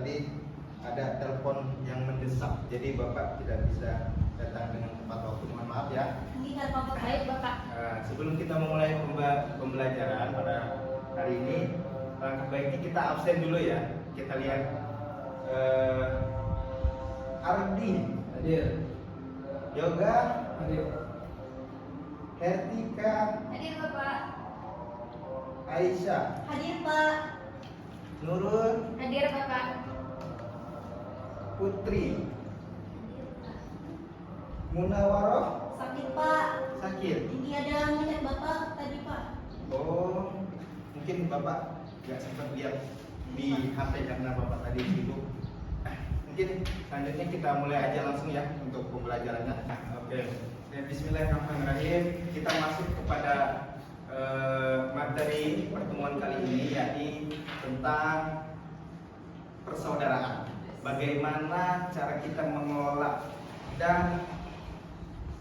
tadi ada telepon yang mendesak, jadi Bapak tidak bisa datang dengan tepat waktu. Mohon maaf ya. Tidak apa-apa, baik Bapak. Sebelum kita memulai pembelajaran pada hari ini, langkah baiknya kita absen dulu ya. Kita lihat Ardi Hadir. Yoga Hadir. Hertika Hadir Bapak. Aisyah Hadir Pak. Nurul Hadir Bapak. Putri Munawaroh Sakit Pak. sakit. Ini ada melihat Bapak tadi Pak. Oh, mungkin Bapak nggak sempat lihat di HP karena Bapak tadi sibuk. Mungkin selanjutnya kita mulai aja langsung ya untuk pembelajarannya. Oke. Bismillahirrahmanirrahim. Kita masuk kepada materi pertemuan kali ini, yakni tentang persaudaraan. Bagaimana cara kita mengelola dan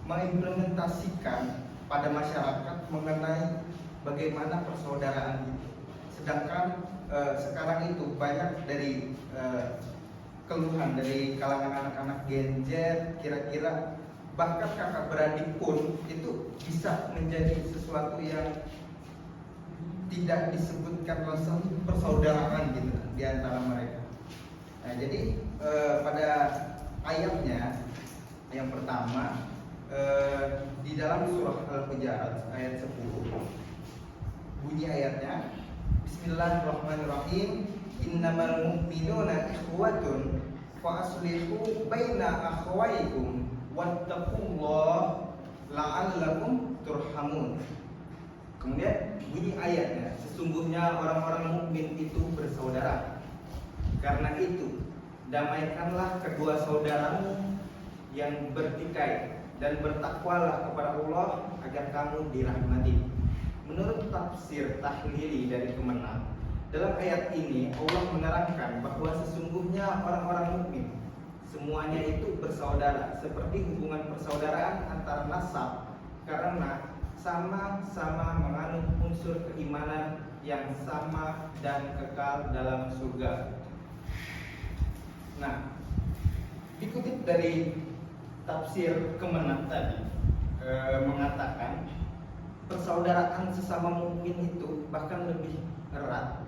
mengimplementasikan pada masyarakat mengenai bagaimana persaudaraan itu. Sedangkan sekarang itu banyak dari keluhan dari kalangan anak-anak Gen Z, kira-kira bahkan kakak beradik pun itu bisa menjadi sesuatu yang tidak disebutkan langsung persaudaraan gitu di antara mereka. Nah, jadi pada ayatnya yang pertama di dalam surah Al-Hujurat ayat 10, bunyi ayatnya, Bismillahirrahmanirrahim, innamal mu'minuna ikhwatun fa aslihu baina akhwaykum wattaqullaha la'allakum turhamun. Kemudian bunyi ayatnya, sesungguhnya orang-orang mukmin itu bersaudara. Karena itu, damaikanlah kedua saudaramu yang bertikai dan bertakwalah kepada Allah agar kamu dirahmati. Menurut tafsir tahlili dari Kemenang, dalam ayat ini Allah menerangkan bahwa sesungguhnya orang-orang mukmin semuanya itu bersaudara, seperti hubungan persaudaraan antar nasab, karena sama-sama menganut unsur keimanan yang sama dan kekal dalam surga. Nah, dikutip dari tafsir Kemenang tadi mengatakan persaudaraan sesama mukmin itu bahkan lebih erat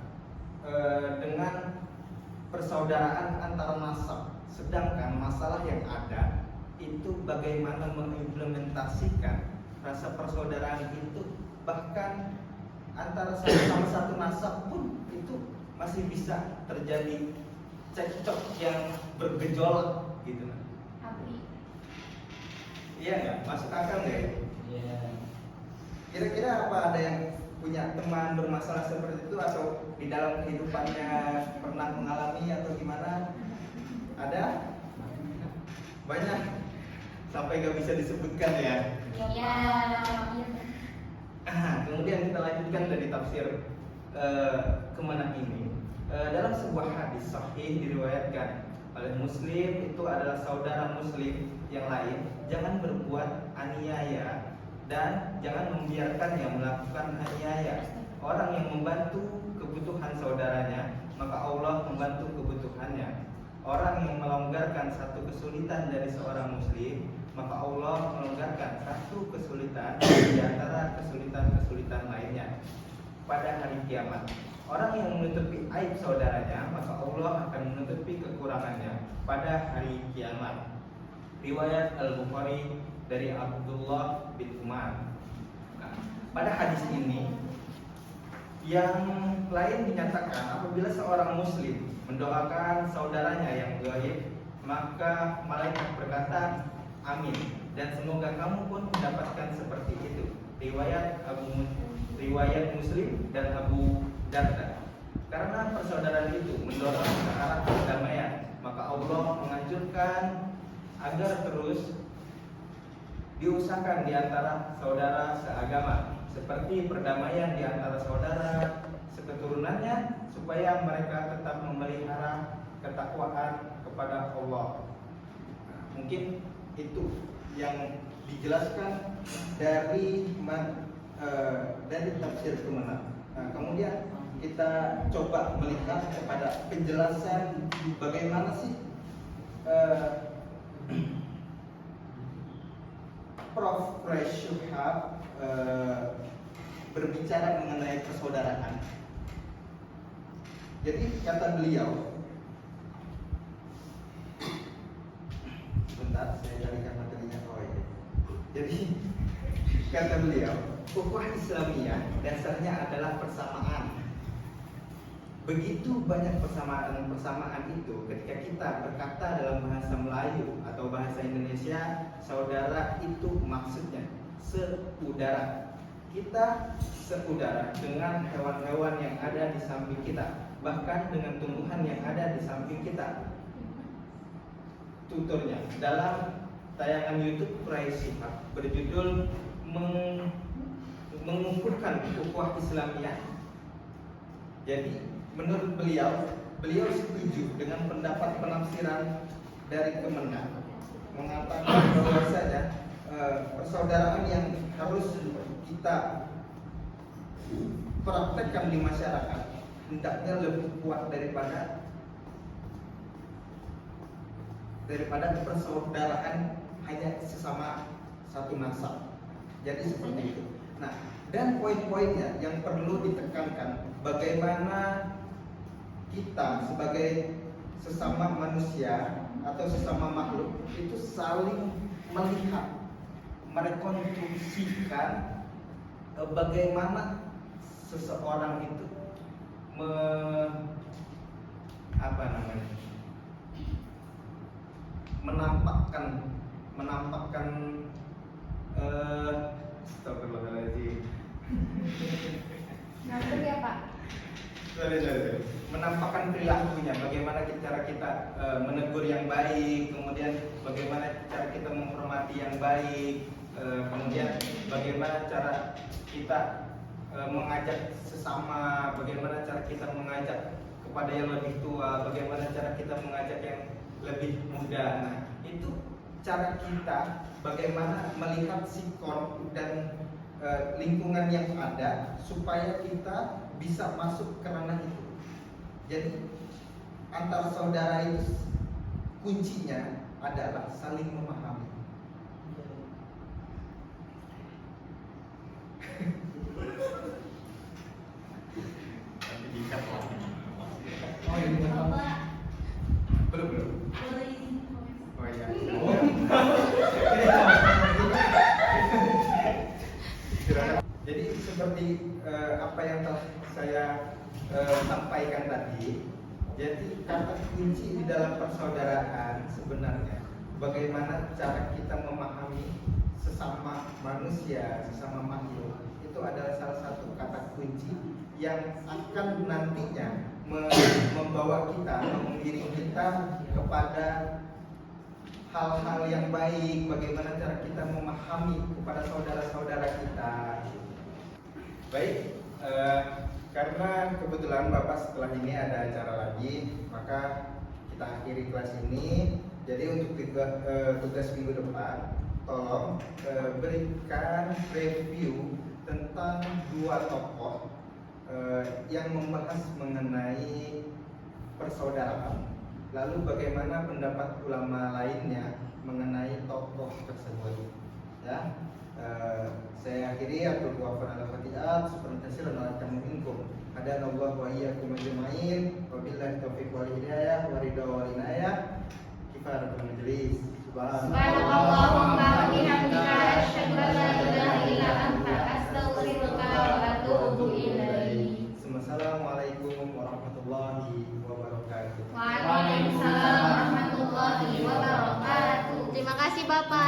dengan persaudaraan antar nasab. Sedangkan masalah yang ada itu bagaimana mengimplementasikan rasa persaudaraan itu, bahkan antara sama satu nasab pun itu masih bisa terjadi cekcok yang bergejolak gitu. Api. Iya nggak? Masuk akal nggak? Iya. Kira-kira apa ada yang punya teman bermasalah seperti itu atau di dalam kehidupannya pernah mengalami atau gimana? Ada? Banyak? Sampai gak bisa disebutkan ya? Iya. Kemudian kita lanjutkan dari tafsir Kemenang ini. Dalam sebuah hadis sahih diriwayatkan oleh Muslim, itu adalah saudara Muslim yang lain jangan berbuat aniaya dan jangan membiarkannya melakukan aniaya. Orang yang membantu kebutuhan saudaranya, maka Allah membantu kebutuhannya. Orang yang melonggarkan satu kesulitan dari seorang muslim, maka Allah melonggarkan satu kesulitan di antara kesulitan-kesulitan lainnya pada hari kiamat. Orang yang menutupi aib saudaranya, maka Allah akan menutupi kekurangannya pada hari kiamat. Riwayat Al-Bukhari dari Abdullah bin Umar. Nah, pada hadis ini yang lain dinyatakan apabila seorang muslim mendoakan saudaranya yang gaib, maka malaikat berkata, amin, dan semoga kamu pun mendapatkan seperti itu. Riwayat Muslim dan Abu Darda. Karena persaudaraan itu mendorong ke arah perdamaian, maka Allah menganjurkan agar terus diusahakan di antara saudara seagama, seperti perdamaian di antara saudara seketurunannya, supaya mereka tetap memelihara ketakwaan kepada Allah. Nah, mungkin itu yang dijelaskan dari tafsir Kemenang. Nah, kemudian kita coba melihat kepada penjelasan bagaimana sih Prof. Syuhab berbicara mengenai persaudaraan. Jadi kata beliau, sebentar saya carikan materinya. Oh iya. Jadi kata beliau, ukhuwah Islamiyah dasarnya adalah persamaan. Begitu banyak persamaan itu ketika kita berkata dalam bahasa Melayu atau bahasa Indonesia, saudara itu maksudnya seudara. Kita seudara dengan hewan-hewan yang ada di samping kita, bahkan dengan tumbuhan yang ada di samping kita. Tuturnya dalam tayangan YouTube Rai Shihab berjudul mengukuhkan ukhuwah Islamiyah. Jadi menurut beliau setuju dengan pendapat penafsiran dari Kemenang, mengatakan bahwasanya persaudaraan yang harus kita praktekkan di masyarakat hendaknya lebih kuat daripada persaudaraan hanya sesama satu nasab. Jadi seperti itu. Nah, dan poin-poinnya yang perlu ditekankan, bagaimana kita sebagai sesama manusia atau sesama makhluk itu saling melihat, merekonstruksikan bagaimana seseorang itu menampakkan astagfirullahaladzim. Ngantuk ya Pak? Menampakkan perilakunya, bagaimana cara kita menegur yang baik, kemudian bagaimana cara kita menghormati yang baik, kemudian bagaimana cara kita mengajak sesama, bagaimana cara kita mengajak kepada yang lebih tua, bagaimana cara kita mengajak yang lebih muda. Nah, itu cara kita bagaimana melihat sikon dan lingkungan yang ada supaya kita bisa masuk ke ranah itu. Jadi antara saudara itu kuncinya adalah saling memahami. Oh ini Bapak, belum. boleh izin Oh iya. Jadi seperti apa yang telah saya sampaikan tadi, jadi kata kunci di dalam persaudaraan sebenarnya bagaimana cara kita memahami sesama manusia, sesama makhluk, itu adalah salah satu kata kunci yang akan nantinya membawa kita, mengiring kita kepada hal-hal yang baik, bagaimana cara kita memahami kepada saudara-saudara kita. Baik, karena kebetulan Bapak setelah ini ada acara lagi, maka kita akhiri kelas ini. Jadi untuk tugas minggu depan, tolong berikan review tentang dua tokoh yang membahas mengenai persaudaraan. Lalu bagaimana pendapat ulama lainnya mengenai tokoh tersebut. Ya, saya akhiri aku wafan al-fatihah subhanallah wa ta'ala hadanallahu wa iyyakum ajma'in wa billahi taufiq wal hidayah wa ridha wal inayah kifaratul majlis. Subhanallahumma wa bihamdika asyhadu an la ilaha illa anta astaghfiruka wa atubu ilaik. Assalamualaikum warahmatullahi wabarakatuh. Waalaikumsalam warahmatullahi wabarakatuh. Terima kasih Bapak.